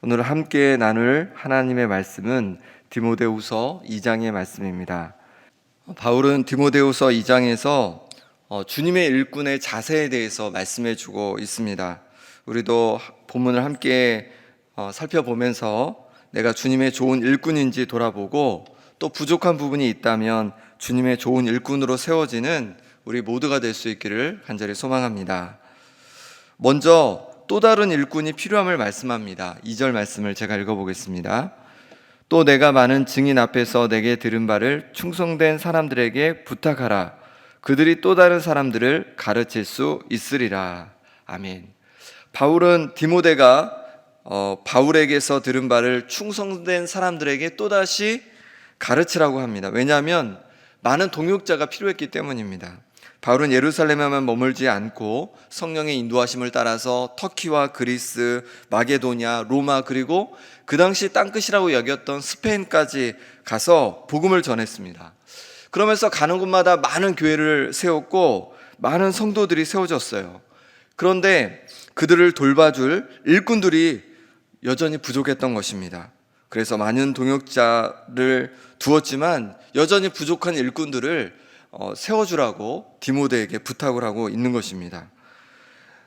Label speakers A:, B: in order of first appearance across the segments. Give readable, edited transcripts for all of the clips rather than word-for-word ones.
A: 오늘 함께 나눌 하나님의 말씀은 디모데후서 2장의 말씀입니다. 바울은 디모데후서 2장에서 주님의 일꾼의 자세에 대해서 말씀해 주고 있습니다. 우리도 본문을 함께 살펴보면서 내가 주님의 좋은 일꾼인지 돌아보고 또 부족한 부분이 있다면 주님의 좋은 일꾼으로 세워지는 우리 모두가 될 수 있기를 간절히 소망합니다. 먼저 또 다른 일꾼이 필요함을 말씀합니다. 2절 말씀을 제가 읽어보겠습니다. 또 내가 많은 증인 앞에서 내게 들은 바를 충성된 사람들에게 부탁하라. 그들이 또 다른 사람들을 가르칠 수 있으리라. 아멘. 바울은 디모데가 바울에게서 들은 바를 충성된 사람들에게 또다시 가르치라고 합니다. 왜냐하면 많은 동역자가 필요했기 때문입니다. 바울은 예루살렘에만 머물지 않고 성령의 인도하심을 따라서 터키와 그리스, 마게도냐, 로마, 그리고 그 당시 땅끝이라고 여겼던 스페인까지 가서 복음을 전했습니다. 그러면서 가는 곳마다 많은 교회를 세웠고 많은 성도들이 세워졌어요. 그런데 그들을 돌봐줄 일꾼들이 여전히 부족했던 것입니다. 그래서 많은 동역자를 두었지만 여전히 부족한 일꾼들을 세워주라고 디모데에게 부탁을 하고 있는 것입니다.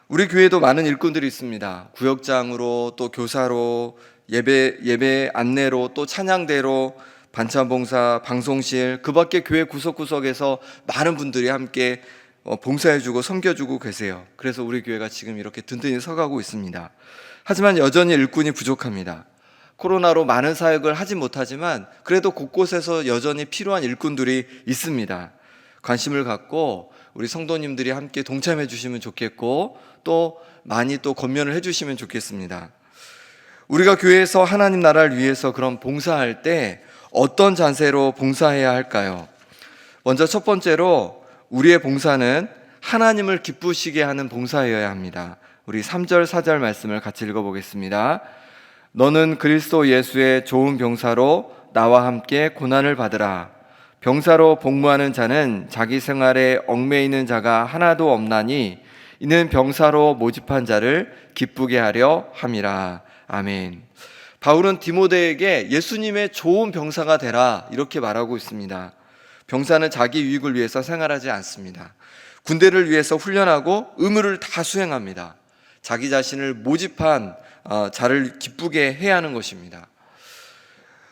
A: 우리 교회도 많은 일꾼들이 있습니다. 구역장으로, 또 교사로, 예배 안내로, 또 찬양대로, 반찬봉사, 방송실, 그 밖에 교회 구석구석에서 많은 분들이 함께 봉사해주고 섬겨주고 계세요. 그래서 우리 교회가 지금 이렇게 든든히 서가고 있습니다. 하지만 여전히 일꾼이 부족합니다. 코로나로 많은 사역을 하지 못하지만 그래도 곳곳에서 여전히 필요한 일꾼들이 있습니다. 관심을 갖고 우리 성도님들이 함께 동참해 주시면 좋겠고 또 많이 또 권면을 해 주시면 좋겠습니다. 우리가 교회에서 하나님 나라를 위해서 그런 봉사할 때 어떤 자세로 봉사해야 할까요? 먼저 첫 번째로 우리의 봉사는 하나님을 기쁘시게 하는 봉사여야 합니다. 우리 3절 4절 말씀을 같이 읽어보겠습니다. 너는 그리스도 예수의 좋은 병사로 나와 함께 고난을 받으라. 병사로 복무하는 자는 자기 생활에 얽매이는 자가 하나도 없나니 이는 병사로 모집한 자를 기쁘게 하려 함이라. 아멘. 바울은 디모데에게 예수님의 좋은 병사가 되라 이렇게 말하고 있습니다. 병사는 자기 유익을 위해서 생활하지 않습니다. 군대를 위해서 훈련하고 의무를 다 수행합니다. 자기 자신을 모집한 자를 기쁘게 해야 하는 것입니다.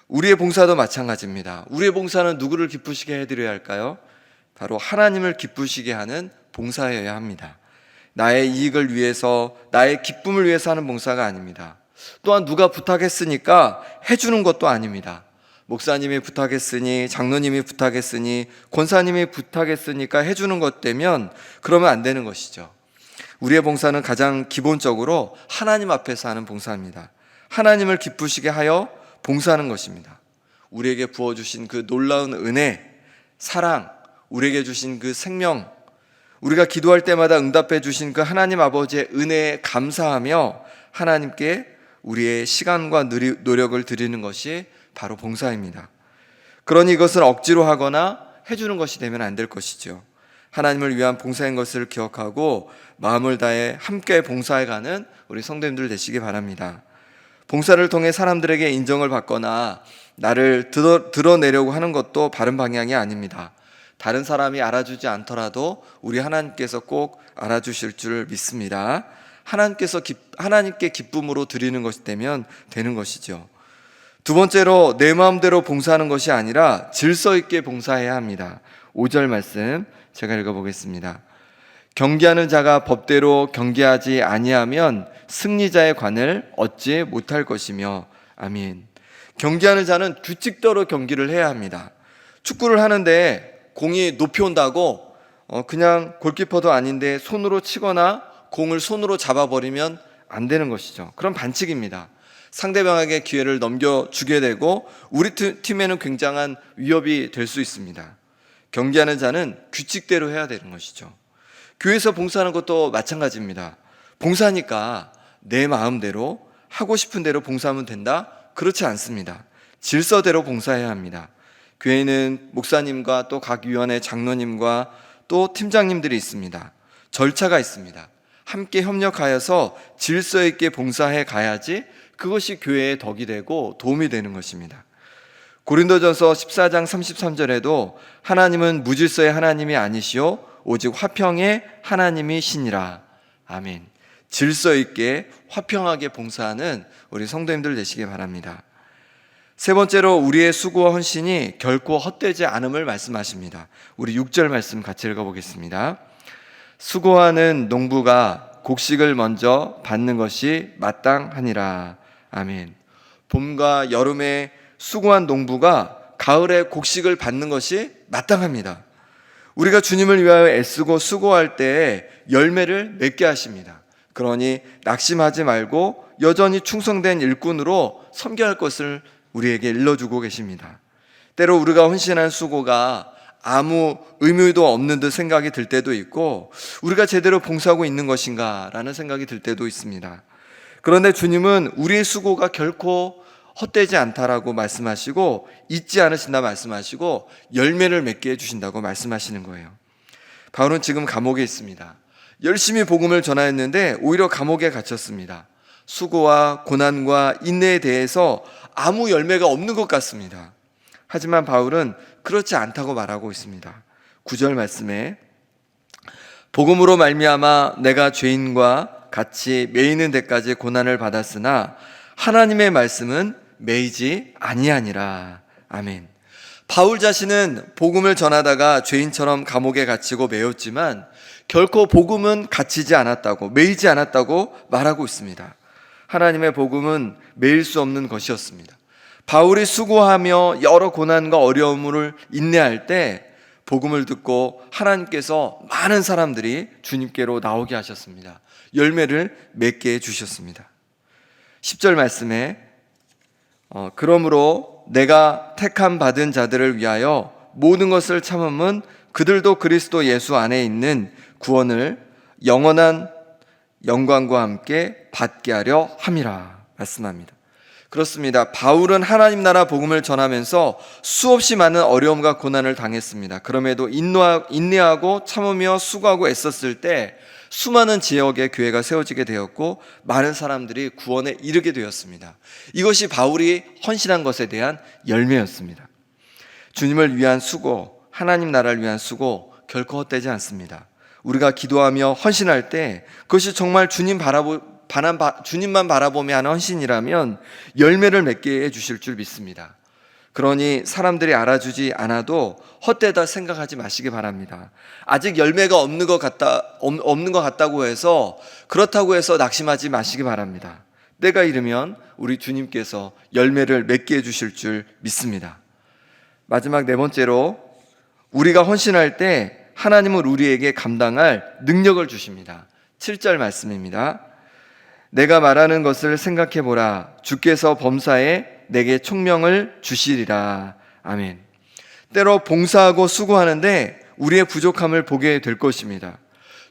A: 우리의 봉사도 마찬가지입니다. 우리의 봉사는 누구를 기쁘시게 해드려야 할까요? 바로 하나님을 기쁘시게 하는 봉사여야 합니다. 나의 이익을 위해서, 나의 기쁨을 위해서 하는 봉사가 아닙니다. 또한 누가 부탁했으니까 해주는 것도 아닙니다. 목사님이 부탁했으니, 장로님이 부탁했으니, 권사님이 부탁했으니까 해주는 것 되면 그러면 안 되는 것이죠. 우리의 봉사는 가장 기본적으로 하나님 앞에서 하는 봉사입니다. 하나님을 기쁘시게 하여 봉사하는 것입니다. 우리에게 부어주신 그 놀라운 은혜, 사랑, 우리에게 주신 그 생명, 우리가 기도할 때마다 응답해 주신 그 하나님 아버지의 은혜에 감사하며 하나님께 우리의 시간과 노력을 드리는 것이 바로 봉사입니다. 그러니 이것은 억지로 하거나 해주는 것이 되면 안 될 것이죠. 하나님을 위한 봉사인 것을 기억하고 마음을 다해 함께 봉사해가는 우리 성도님들 되시기 바랍니다. 봉사를 통해 사람들에게 인정을 받거나 나를 드러내려고 하는 것도 바른 방향이 아닙니다. 다른 사람이 알아주지 않더라도 우리 하나님께서 꼭 알아주실 줄 믿습니다. 하나님께 기쁨으로 드리는 것이 되면 되는 것이죠. 두 번째로 내 마음대로 봉사하는 것이 아니라 질서 있게 봉사해야 합니다. 5절 말씀 제가 읽어보겠습니다. 경계하는 자가 법대로 경계하지 아니하면 승리자의 관을 얻지 못할 것이며. 아멘. 경계하는 자는 규칙대로 경기를 해야 합니다. 축구를 하는데 공이 높이 온다고 그냥 골키퍼도 아닌데 손으로 치거나 공을 손으로 잡아버리면 안 되는 것이죠. 그럼 반칙입니다. 상대방에게 기회를 넘겨주게 되고 우리 팀에는 굉장한 위협이 될 수 있습니다. 경계하는 자는 규칙대로 해야 되는 것이죠. 교회에서 봉사하는 것도 마찬가지입니다. 봉사하니까 내 마음대로 하고 싶은 대로 봉사하면 된다? 그렇지 않습니다. 질서대로 봉사해야 합니다. 교회는 목사님과 또 각 위원회 장로님과 또 팀장님들이 있습니다. 절차가 있습니다. 함께 협력하여서 질서 있게 봉사해 가야지 그것이 교회의 덕이 되고 도움이 되는 것입니다. 고린도전서 14장 33절에도 하나님은 무질서의 하나님이 아니시오 오직 화평의 하나님이시니라. 아멘. 질서 있게 화평하게 봉사하는 우리 성도님들 되시기 바랍니다. 세 번째로 우리의 수고와 헌신이 결코 헛되지 않음을 말씀하십니다. 우리 6절 말씀 같이 읽어보겠습니다. 수고하는 농부가 곡식을 먼저 받는 것이 마땅하니라. 아멘. 봄과 여름에 수고한 농부가 가을에 곡식을 받는 것이 마땅합니다. 우리가 주님을 위하여 애쓰고 수고할 때에 열매를 맺게 하십니다. 그러니 낙심하지 말고 여전히 충성된 일꾼으로 섬겨할 것을 우리에게 일러주고 계십니다. 때로 우리가 헌신한 수고가 아무 의미도 없는 듯 생각이 들 때도 있고 우리가 제대로 봉사하고 있는 것인가 라는 생각이 들 때도 있습니다. 그런데 주님은 우리의 수고가 결코 헛되지 않다라고 말씀하시고 잊지 않으신다 말씀하시고 열매를 맺게 해주신다고 말씀하시는 거예요. 바울은 지금 감옥에 있습니다. 열심히 복음을 전하였는데 오히려 감옥에 갇혔습니다. 수고와 고난과 인내에 대해서 아무 열매가 없는 것 같습니다. 하지만 바울은 그렇지 않다고 말하고 있습니다. 9절 말씀에 복음으로 말미암아 내가 죄인과 같이 매이는 데까지 고난을 받았으나 하나님의 말씀은 매이지 아니하니라. 아멘. 바울 자신은 복음을 전하다가 죄인처럼 감옥에 갇히고 매였지만 결코 복음은 갇히지 않았다고, 매이지 않았다고 말하고 있습니다. 하나님의 복음은 매일 수 없는 것이었습니다. 바울이 수고하며 여러 고난과 어려움을 인내할 때 복음을 듣고 하나님께서 많은 사람들이 주님께로 나오게 하셨습니다. 열매를 맺게 해주셨습니다. 10절 말씀에 그러므로 내가 택함 받은 자들을 위하여 모든 것을 참음은 그들도 그리스도 예수 안에 있는 구원을 영원한 영광과 함께 받게 하려 함이라 말씀합니다. 그렇습니다. 바울은 하나님 나라 복음을 전하면서 수없이 많은 어려움과 고난을 당했습니다. 그럼에도 인내하고 참으며 수고하고 애썼을 때 수많은 지역에 교회가 세워지게 되었고 많은 사람들이 구원에 이르게 되었습니다. 이것이 바울이 헌신한 것에 대한 열매였습니다. 주님을 위한 수고, 하나님 나라를 위한 수고 결코 헛되지 않습니다. 우리가 기도하며 헌신할 때 그것이 정말 주님만 바라보며 하는 헌신이라면 열매를 맺게 해주실 줄 믿습니다. 그러니 사람들이 알아주지 않아도 헛되다 생각하지 마시기 바랍니다. 아직 열매가 없는 것 같다고 해서 그렇다고 해서 낙심하지 마시기 바랍니다. 때가 이르면 우리 주님께서 열매를 맺게 해주실 줄 믿습니다. 마지막 네 번째로 우리가 헌신할 때 하나님은 우리에게 감당할 능력을 주십니다. 7절 말씀입니다. 내가 말하는 것을 생각해보라. 주께서 범사에 내게 총명을 주시리라. 아멘. 때로 봉사하고 수고하는데 우리의 부족함을 보게 될 것입니다.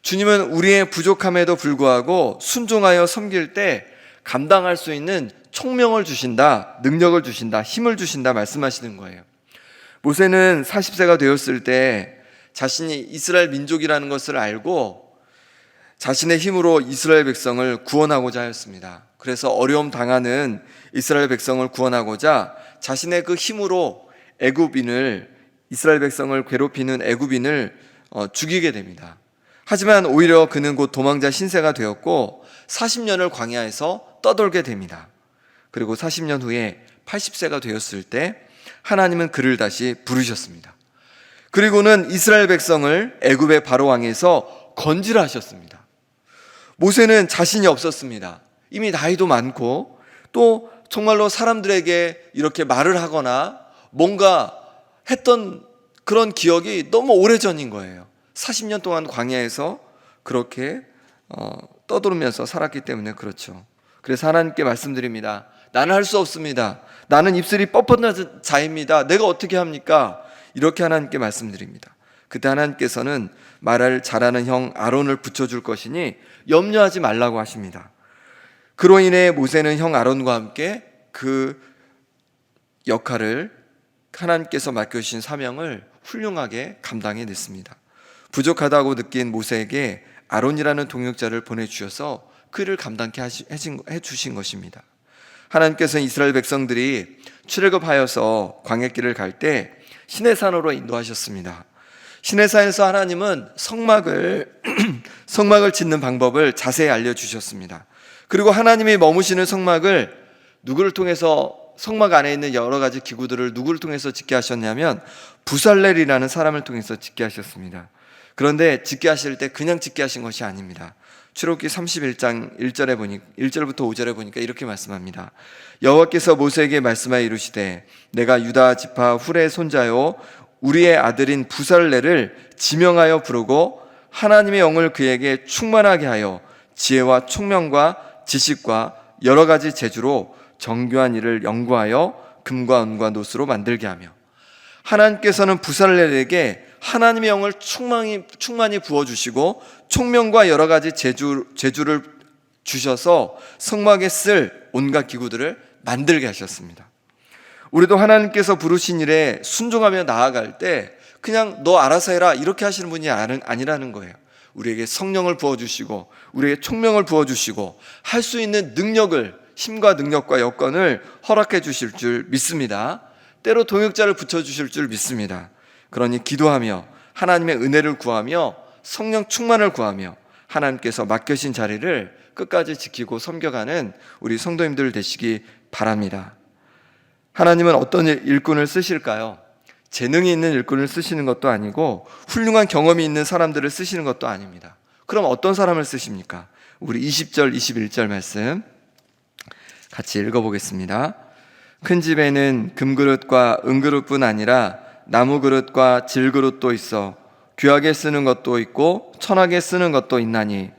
A: 주님은 우리의 부족함에도 불구하고 순종하여 섬길 때 감당할 수 있는 총명을 주신다, 능력을 주신다, 힘을 주신다 말씀하시는 거예요. 모세는 40세가 되었을 때 자신이 이스라엘 민족이라는 것을 알고 자신의 힘으로 이스라엘 백성을 구원하고자 하였습니다. 그래서 어려움 당하는 이스라엘 백성을 구원하고자 자신의 그 힘으로 이스라엘 백성을 괴롭히는 애굽인을 죽이게 됩니다. 하지만 오히려 그는 곧 도망자 신세가 되었고 40년을 광야에서 떠돌게 됩니다. 그리고 40년 후에 80세가 되었을 때 하나님은 그를 다시 부르셨습니다. 그리고는 이스라엘 백성을 애굽의 바로 왕에서 건지라 하셨습니다. 모세는 자신이 없었습니다. 이미 나이도 많고 또 정말로 사람들에게 이렇게 말을 하거나 뭔가 했던 그런 기억이 너무 오래전인 거예요. 40년 동안 광야에서 그렇게 떠돌면서 살았기 때문에 그렇죠. 그래서 하나님께 말씀드립니다. 나는 할 수 없습니다. 나는 입술이 뻣뻣한 자입니다. 내가 어떻게 합니까? 이렇게 하나님께 말씀드립니다. 그때 하나님께서는 말을 잘하는 형 아론을 붙여줄 것이니 염려하지 말라고 하십니다. 그로 인해 모세는 형 아론과 함께 그 역할을 하나님께서 맡겨주신 사명을 훌륭하게 감당해냈습니다. 부족하다고 느낀 모세에게 아론이라는 동역자를 보내주셔서 그를 감당케 해주신 것입니다. 하나님께서는 이스라엘 백성들이 출애굽하여서 광야길을 갈 때 시내산으로 인도하셨습니다. 시내산에서 하나님은 성막을 짓는 방법을 자세히 알려주셨습니다. 그리고 하나님이 머무시는 성막을 누구를 통해서, 성막 안에 있는 여러 가지 기구들을 누구를 통해서 짓게 하셨냐면 부살렐이라는 사람을 통해서 짓게 하셨습니다. 그런데 짓게 하실 때 그냥 짓게 하신 것이 아닙니다. 출애굽기 31장 1절부터 5절에 보니까 이렇게 말씀합니다. 여호와께서 모세에게 말씀하여 이르시되 내가 유다 지파 훌의 손자요 우리의 아들인 부살렐을 지명하여 부르고 하나님의 영을 그에게 충만하게 하여 지혜와 총명과 지식과 여러 가지 재주로 정교한 일을 연구하여 금과 은과 노스로 만들게 하며, 하나님께서는 부살렐에게 하나님의 영을 충만히 부어주시고 총명과 여러 가지 재주를 주셔서 성막에 쓸 온갖 기구들을 만들게 하셨습니다. 우리도 하나님께서 부르신 일에 순종하며 나아갈 때 그냥 너 알아서 해라 이렇게 하시는 분이 아니라는 거예요. 우리에게 성령을 부어주시고 우리에게 총명을 부어주시고 할 수 있는 능력을, 힘과 능력과 여건을 허락해 주실 줄 믿습니다. 때로 동역자를 붙여주실 줄 믿습니다. 그러니 기도하며 하나님의 은혜를 구하며 성령 충만을 구하며 하나님께서 맡겨신 자리를 끝까지 지키고 섬겨가는 우리 성도님들 되시기 바랍니다. 하나님은 어떤 일꾼을 쓰실까요? 재능이 있는 일꾼을 쓰시는 것도 아니고 훌륭한 경험이 있는 사람들을 쓰시는 것도 아닙니다. 그럼 어떤 사람을 쓰십니까? 우리 20절, 21절 말씀 같이 읽어보겠습니다. 큰 집에는 금그릇과 은그릇뿐 아니라 나무그릇과 질그릇도 있어 귀하게 쓰는 것도 있고 천하게 쓰는 것도 있나니,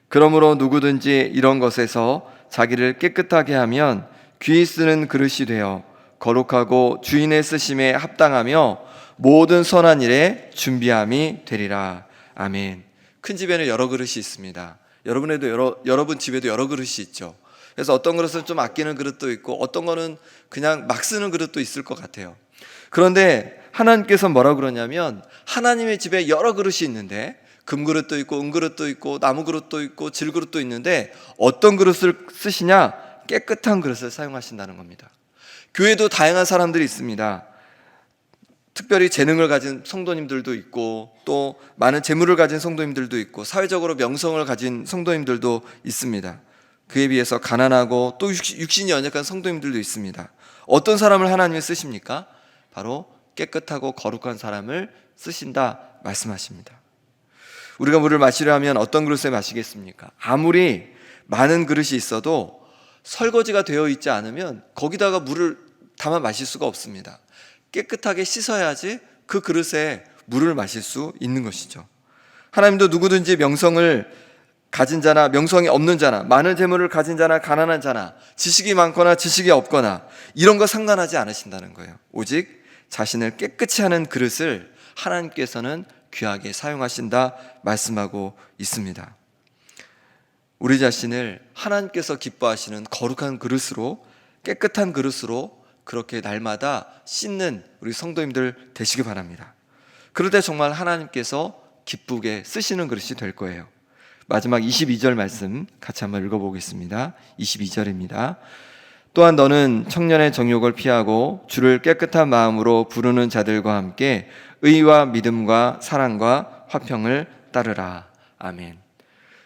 A: 그러므로 누구든지 이런 것에서 자기를 깨끗하게 하면 귀히 쓰는 그릇이 되어 거룩하고 주인의 쓰심에 합당하며 모든 선한 일에 준비함이 되리라. 아멘. 큰 집에는 여러 그릇이 있습니다. 여러분 집에도 여러 그릇이 있죠. 그래서 어떤 그릇은 좀 아끼는 그릇도 있고 어떤 거는 그냥 막 쓰는 그릇도 있을 것 같아요. 그런데 하나님께서 뭐라 그러냐면 하나님의 집에 여러 그릇이 있는데 금그릇도 있고 은그릇도 있고 나무그릇도 있고 질그릇도 있는데 어떤 그릇을 쓰시냐? 깨끗한 그릇을 사용하신다는 겁니다. 교회도 다양한 사람들이 있습니다. 특별히 재능을 가진 성도님들도 있고 또 많은 재물을 가진 성도님들도 있고 사회적으로 명성을 가진 성도님들도 있습니다. 그에 비해서 가난하고 또 육신이 연약한 성도님들도 있습니다. 어떤 사람을 하나님이 쓰십니까? 바로 깨끗하고 거룩한 사람을 쓰신다 말씀하십니다. 우리가 물을 마시려 하면 어떤 그릇에 마시겠습니까? 아무리 많은 그릇이 있어도 설거지가 되어 있지 않으면 거기다가 물을 담아 마실 수가 없습니다. 깨끗하게 씻어야지 그 그릇에 물을 마실 수 있는 것이죠. 하나님도 누구든지 명성을 가진 자나 명성이 없는 자나 많은 재물을 가진 자나 가난한 자나 지식이 많거나 지식이 없거나 이런 거 상관하지 않으신다는 거예요. 오직 자신을 깨끗이 하는 그릇을 하나님께서는 귀하게 사용하신다 말씀하고 있습니다. 우리 자신을 하나님께서 기뻐하시는 거룩한 그릇으로, 깨끗한 그릇으로 그렇게 날마다 씻는 우리 성도님들 되시기 바랍니다. 그럴 때 정말 하나님께서 기쁘게 쓰시는 그릇이 될 거예요. 마지막 22절 말씀 같이 한번 읽어보겠습니다. 22절입니다. 또한 너는 청년의 정욕을 피하고 주를 깨끗한 마음으로 부르는 자들과 함께 의와 믿음과 사랑과 화평을 따르라. 아멘.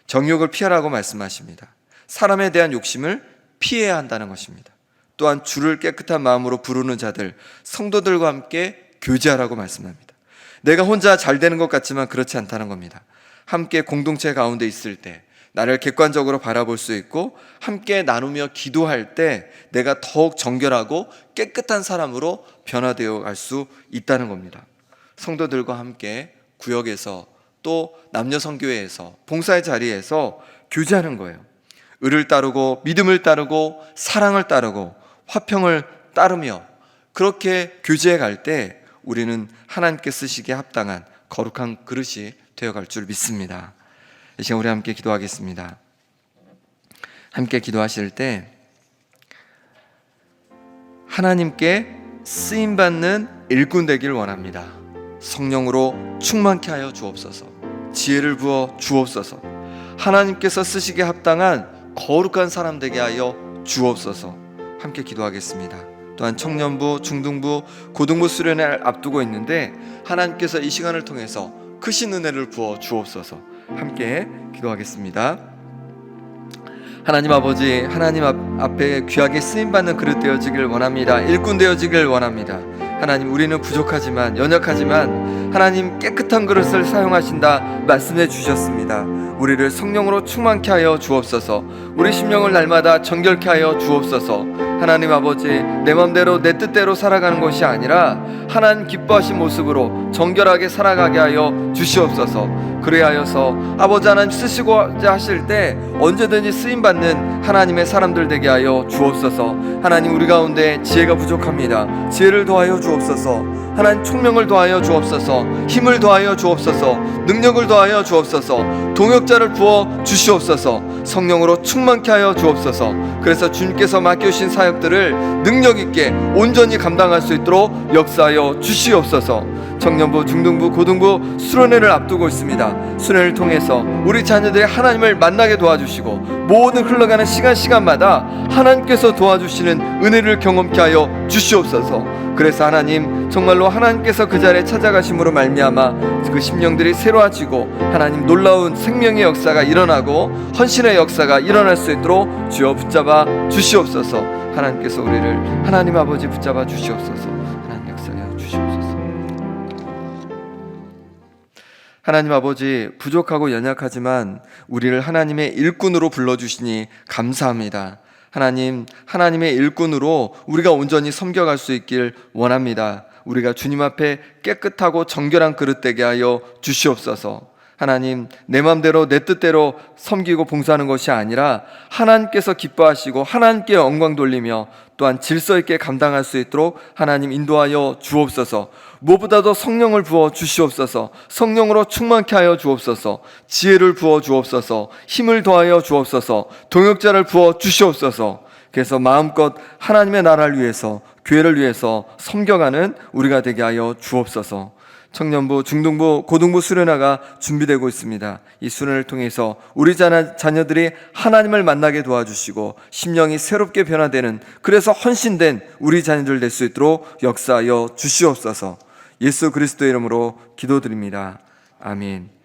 A: 정욕을 피하라고 말씀하십니다. 사람에 대한 욕심을 피해야 한다는 것입니다. 또한 주를 깨끗한 마음으로 부르는 자들, 성도들과 함께 교제하라고 말씀합니다. 내가 혼자 잘 되는 것 같지만 그렇지 않다는 겁니다. 함께 공동체 가운데 있을 때 나를 객관적으로 바라볼 수 있고 함께 나누며 기도할 때 내가 더욱 정결하고 깨끗한 사람으로 변화되어 갈 수 있다는 겁니다. 성도들과 함께 구역에서 또 남녀 선교회에서 봉사의 자리에서 교제하는 거예요. 의를 따르고 믿음을 따르고 사랑을 따르고 화평을 따르며 그렇게 교제해 갈 때 우리는 하나님께 쓰시기에 합당한 거룩한 그릇이 되어갈 줄 믿습니다. 이 시간 우리 함께 기도하겠습니다. 함께 기도하실 때 하나님께 쓰임받는 일꾼 되길 원합니다. 성령으로 충만케 하여 주옵소서. 지혜를 부어 주옵소서. 하나님께서 쓰시기에 합당한 거룩한 사람 되게 하여 주옵소서. 함께 기도하겠습니다. 또한 청년부, 중등부, 고등부 수련회를 앞두고 있는데 하나님께서 이 시간을 통해서 크신 은혜를 부어 주옵소서. 함께 기도하겠습니다. 하나님 아버지, 하나님 앞에 귀하게 쓰임받는 그릇 되어지길 원합니다. 일꾼 되어지길 원합니다. 하나님, 우리는 부족하지만, 연약하지만 하나님 깨끗한 그릇을 사용하신다 말씀해 주셨습니다. 우리를 성령으로 충만케 하여 주옵소서. 우리 심령을 날마다 정결케 하여 주옵소서. 하나님 아버지, 내 맘대로 내 뜻대로 살아가는 것이 아니라 하나님 기뻐하신 모습으로 정결하게 살아가게 하여 주시옵소서. 그래하여서 아버지 하나님 쓰시고자 하실 때 언제든지 쓰임받는 하나님의 사람들 되게 하여 주옵소서. 하나님, 우리 가운데 지혜가 부족합니다. 지혜를 더하여 주옵소서. 하나님, 총명을 더하여 주옵소서. 힘을 더하여 주옵소서. 능력을 더하여 주옵소서. 동역자를 부어 주시옵소서. 성령으로 충만케 하여 주옵소서. 그래서 주님께서 맡겨주신 사역들을 능력 있게 온전히 감당할 수 있도록 역사하여 주시옵소서. 청년부, 중등부, 고등부 수련회를 앞두고 있습니다. 수련회를 통해서 우리 자녀들이 하나님을 만나게 도와주시고 모든 흘러가는 시간마다 하나님께서 도와주시는 은혜를 경험케 하여 주시옵소서. 그래서 하나님, 정말로 하나님께서 그 자리에 찾아가심으로 말미암아 그 심령들이 새로워지고 하나님 놀라운 생명의 역사가 일어나고 헌신의 역사가 일어날 수 있도록 주여 붙잡아 주시옵소서. 하나님께서 우리를 하나님 아버지 붙잡아 주시옵소서. 하나님 역사하여 주시옵소서. 하나님 아버지, 부족하고 연약하지만 우리를 하나님의 일꾼으로 불러주시니 감사합니다. 하나님, 하나님의 일꾼으로 우리가 온전히 섬겨갈 수 있길 원합니다. 우리가 주님 앞에 깨끗하고 정결한 그릇 되게 하여 주시옵소서. 하나님, 내 맘대로 내 뜻대로 섬기고 봉사하는 것이 아니라 하나님께서 기뻐하시고 하나님께 영광 돌리며 또한 질서 있게 감당할 수 있도록 하나님 인도하여 주옵소서. 무엇보다도 성령을 부어 주시옵소서. 성령으로 충만케 하여 주옵소서. 지혜를 부어 주옵소서. 힘을 더하여 주옵소서. 동역자를 부어 주시옵소서. 그래서 마음껏 하나님의 나라를 위해서, 교회를 위해서 섬겨가는 우리가 되게 하여 주옵소서. 청년부, 중등부, 고등부 수련회가 준비되고 있습니다. 이 수련을 통해서 우리 자녀들이 하나님을 만나게 도와주시고 심령이 새롭게 변화되는, 그래서 헌신된 우리 자녀들 될 수 있도록 역사하여 주시옵소서. 예수 그리스도의 이름으로 기도드립니다. 아멘.